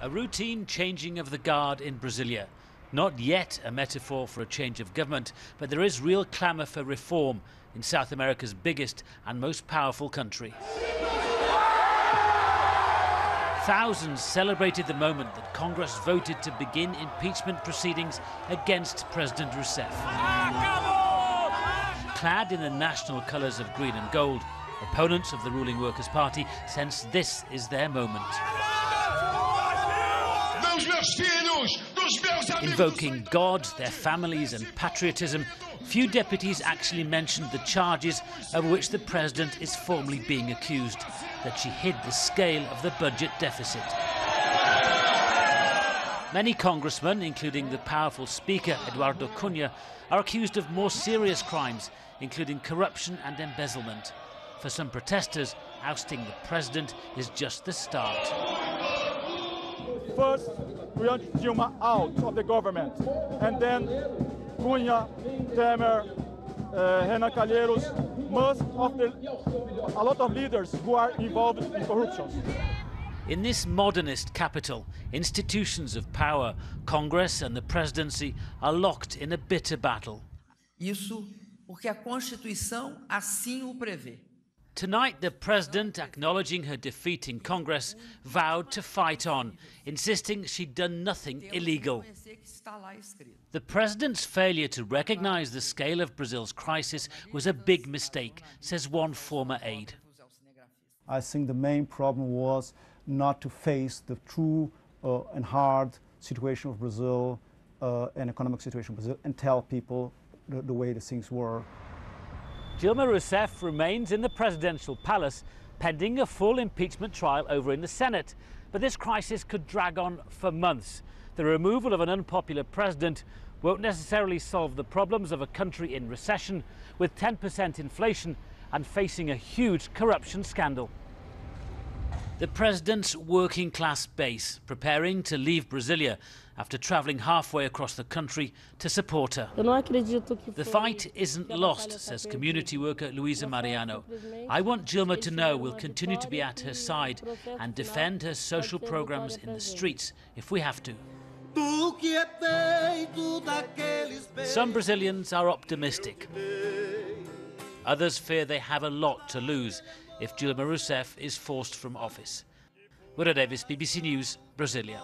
A routine changing of the guard in Brasilia. Not yet a metaphor for a change of government, but there is real clamour for reform in South America's biggest and most powerful country. Thousands celebrated the moment that Congress voted to begin impeachment proceedings against President Rousseff. Clad in the national colours of green and gold, opponents of the ruling Workers' Party sense this is their moment. Invoking God, their families and patriotism, few deputies actually mentioned the charges of which the president is formally being accused, that she hid the scale of the budget deficit. Many congressmen, including the powerful Speaker Eduardo Cunha, are accused of more serious crimes, including corruption and embezzlement. For some protesters, ousting the president is just the start. First, we want Dilma out of the government, and then Cunha, Temer, Renan Calheiros, a lot of leaders who are involved in corruption. In this modernist capital, institutions of power, Congress and the presidency are locked in a bitter battle. Isso porque a Constituição assim o prevê. Tonight, the president, acknowledging her defeat in Congress, vowed to fight on, insisting she'd done nothing illegal. The president's failure to recognise the scale of Brazil's crisis was a big mistake, says one former aide. I think the main problem was not to face the true and hard situation of Brazil, and economic situation of Brazil, and tell people the way the things were. Dilma Rousseff remains in the presidential palace, pending a full impeachment trial over in the Senate. But this crisis could drag on for months. The removal of an unpopular president won't necessarily solve the problems of a country in recession, with 10% inflation and facing a huge corruption scandal. The president's working-class base preparing to leave Brasilia after travelling halfway across the country to support her. The fight isn't lost, says community worker Luisa Mariano. I want Dilma to know we'll continue to be at her side and defend her social programmes in the streets if we have to. Some Brazilians are optimistic. Others fear they have a lot to lose if Dilma Rousseff is forced from office. Davis, BBC News, Brasilia.